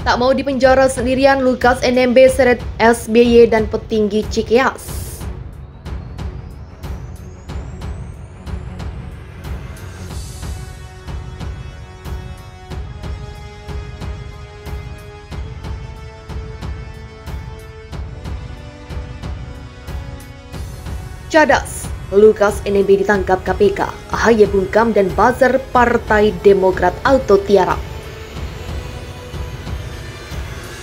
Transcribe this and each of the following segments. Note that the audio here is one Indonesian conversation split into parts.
Tak mau dipenjara sendirian, Lukas NMB seret SBY dan petinggi Cikeas. Cadas, Lukas NMB ditangkap KPK, AHY bungkam dan buzzer Partai Demokrat auto tiarap.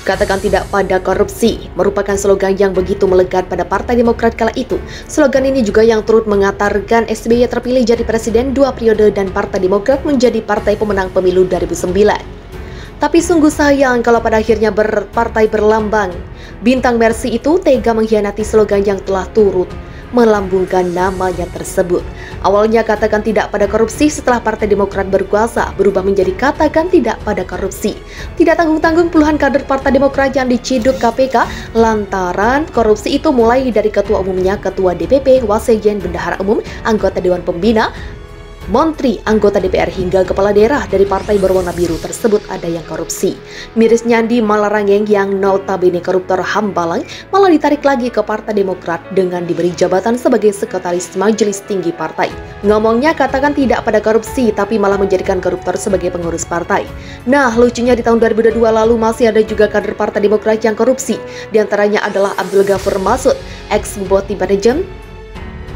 Katakan tidak pada korupsi merupakan slogan yang begitu melekat pada Partai Demokrat kala itu. Slogan ini juga yang turut mengantarkan SBY terpilih jadi presiden 2 periode dan Partai Demokrat menjadi partai pemenang pemilu 2009. Tapi sungguh sayang kalau pada akhirnya partai berlambang bintang Mercy itu tega mengkhianati slogan yang telah turut melambungkan namanya tersebut. Awalnya katakan tidak pada korupsi, setelah Partai Demokrat berkuasa berubah menjadi katakan tidak pada korupsi. Tidak tanggung-tanggung puluhan kader Partai Demokrat yang diciduk KPK lantaran korupsi itu mulai dari ketua umumnya, ketua DPP, wasekjen, bendahara umum, anggota Dewan Pembina, menteri, anggota DPR hingga kepala daerah dari partai berwarna biru tersebut ada yang korupsi. Mirisnya Andi Malarangeng yang notabene koruptor Hambalang malah ditarik lagi ke Partai Demokrat dengan diberi jabatan sebagai sekretaris majelis tinggi partai. Ngomongnya katakan tidak pada korupsi tapi malah menjadikan koruptor sebagai pengurus partai. Nah, lucunya di tahun 2022 lalu masih ada juga kader Partai Demokrat yang korupsi. Di antaranya adalah Abdul Ghafur Masud, ex-bupati Manajem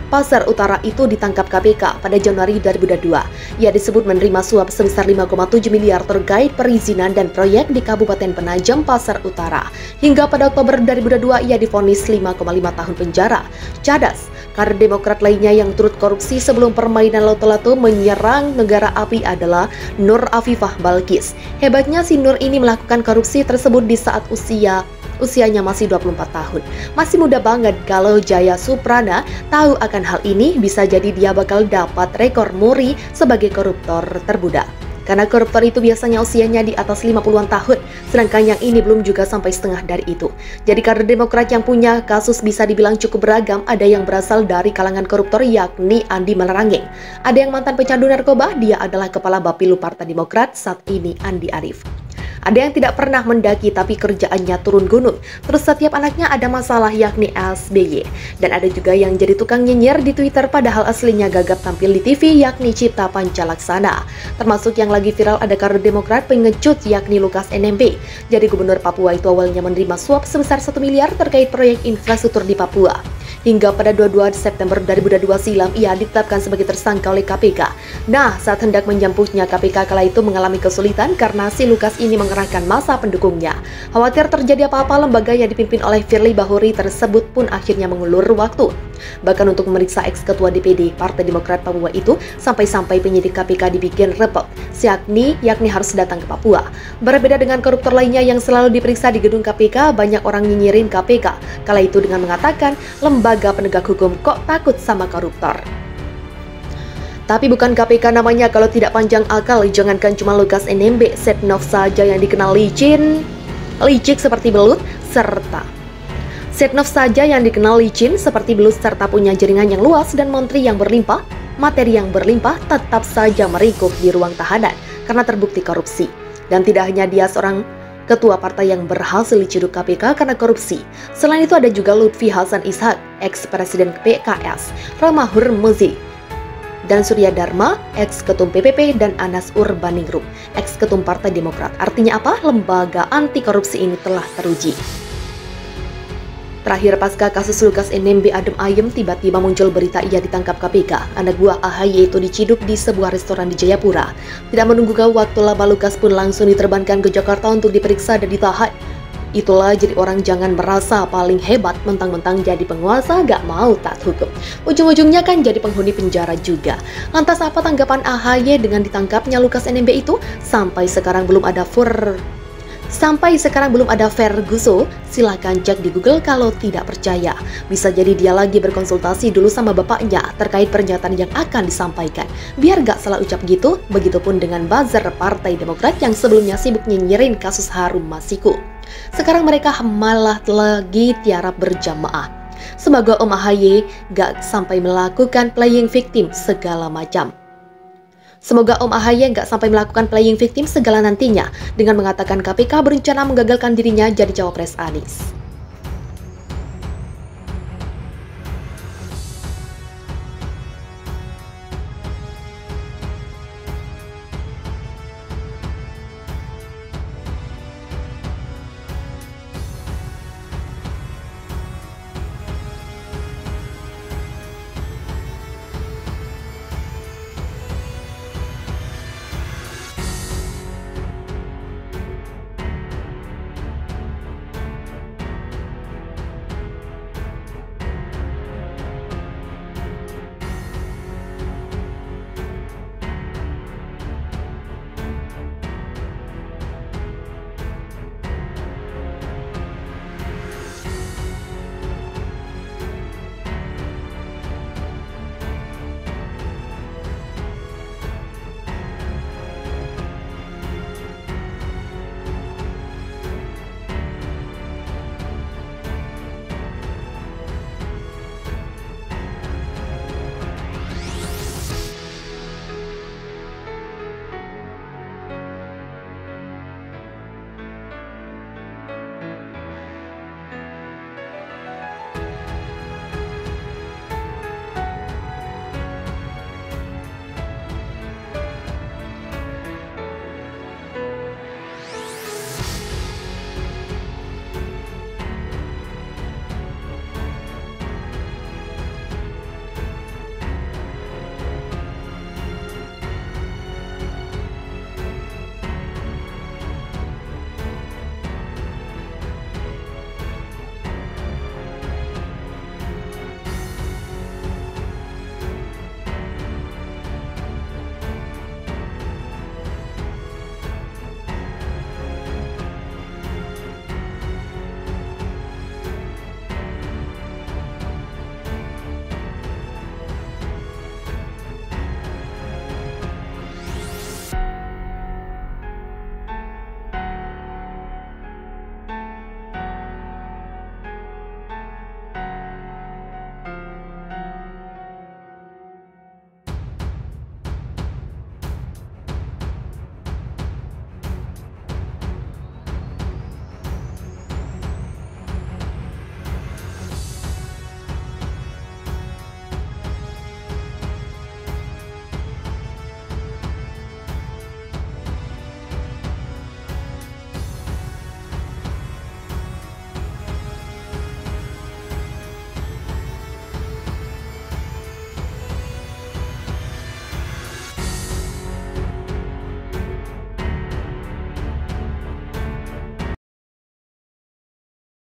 Pasar Utara itu ditangkap KPK pada Januari 2022. Ia disebut menerima suap sebesar 5,7 miliar terkait perizinan dan proyek di Kabupaten Penajam, Pasar Utara. Hingga pada Oktober 2022 ia divonis 5,5 tahun penjara. Cadas, kader Demokrat lainnya yang turut korupsi sebelum permainan lato-lato menyerang negara api adalah Nur Afifah Balkis. Hebatnya si Nur ini melakukan korupsi tersebut di saat usianya masih 24 tahun. Masih muda banget. Kalau Jaya Suprana tahu akan hal ini, bisa jadi dia bakal dapat rekor muri sebagai koruptor termuda. Karena koruptor itu biasanya usianya di atas 50-an tahun, sedangkan yang ini belum juga sampai setengah dari itu. Jadi kader Demokrat yang punya kasus bisa dibilang cukup beragam. Ada yang berasal dari kalangan koruptor yakni Andi Malarangeng. Ada yang mantan pecandu narkoba, dia adalah kepala Bapilu Partai Demokrat saat ini, Andi Arief. Ada yang tidak pernah mendaki tapi kerjaannya turun gunung. Terus setiap anaknya ada masalah yakni SBY. Dan ada juga yang jadi tukang nyinyir di Twitter padahal aslinya gagap tampil di TV yakni Cipta Pancalaksana. Termasuk yang lagi viral ada kader Demokrat pengecut yakni Lukas NMB. Jadi gubernur Papua itu awalnya menerima suap sebesar 1 miliar terkait proyek infrastruktur di Papua. Hingga pada 22 September 2022 silam ia ditetapkan sebagai tersangka oleh KPK. Nah, saat hendak menjemputnya KPK kala itu mengalami kesulitan karena si Lukas ini mengerahkan massa pendukungnya. Khawatir terjadi apa-apa, lembaga yang dipimpin oleh Firly Bahuri tersebut pun akhirnya mengulur waktu. Bahkan untuk memeriksa ex-ketua DPD Partai Demokrat Papua itu, sampai-sampai penyidik KPK dibikin repot, yakni harus datang ke Papua. Berbeda dengan koruptor lainnya yang selalu diperiksa di gedung KPK, banyak orang nyinyirin KPK. Kala itu dengan mengatakan, lembaga penegak hukum kok takut sama koruptor. Tapi bukan KPK namanya kalau tidak panjang akal, jangankan cuma Lukas NMB, Setnov saja yang dikenal licik seperti belut, serta punya jaringan yang luas dan materi yang berlimpah tetap saja merikuh di ruang tahanan karena terbukti korupsi. Dan tidak hanya dia seorang ketua partai yang berhasil diciduk KPK karena korupsi. Selain itu ada juga Lutfi Hasan Ishak, ex-presiden PKS, Rama Hurmuzi, dan Surya Dharma, ex-ketum PPP, dan Anas Urbaningrum, ex-ketum Partai Demokrat. Artinya apa? Lembaga anti korupsi ini telah teruji. Terakhir pasca kasus Lukas NMB adem ayem, tiba-tiba muncul berita ia ditangkap KPK. Anak buah AHY itu diciduk di sebuah restoran di Jayapura. Tidak menunggu waktu lama, Lukas pun langsung diterbangkan ke Jakarta untuk diperiksa dan ditahan. Itulah jadi orang jangan merasa paling hebat mentang-mentang jadi penguasa gak mau taat hukum. Ujung-ujungnya kan jadi penghuni penjara juga. Lantas apa tanggapan AHY dengan ditangkapnya Lukas NMB itu? Sampai sekarang belum ada Ferguso, silahkan cek di Google kalau tidak percaya. Bisa jadi dia lagi berkonsultasi dulu sama bapaknya terkait pernyataan yang akan disampaikan. Biar gak salah ucap gitu, begitupun dengan buzzer Partai Demokrat yang sebelumnya sibuk nyinyirin kasus Harun Masiku. Sekarang mereka malah lagi tiarap berjamaah. Semoga Om AHY gak sampai melakukan playing victim segala macam. Semoga Om AHY nggak sampai melakukan playing victim segala nantinya dengan mengatakan KPK berencana menggagalkan dirinya jadi cawapres Anies.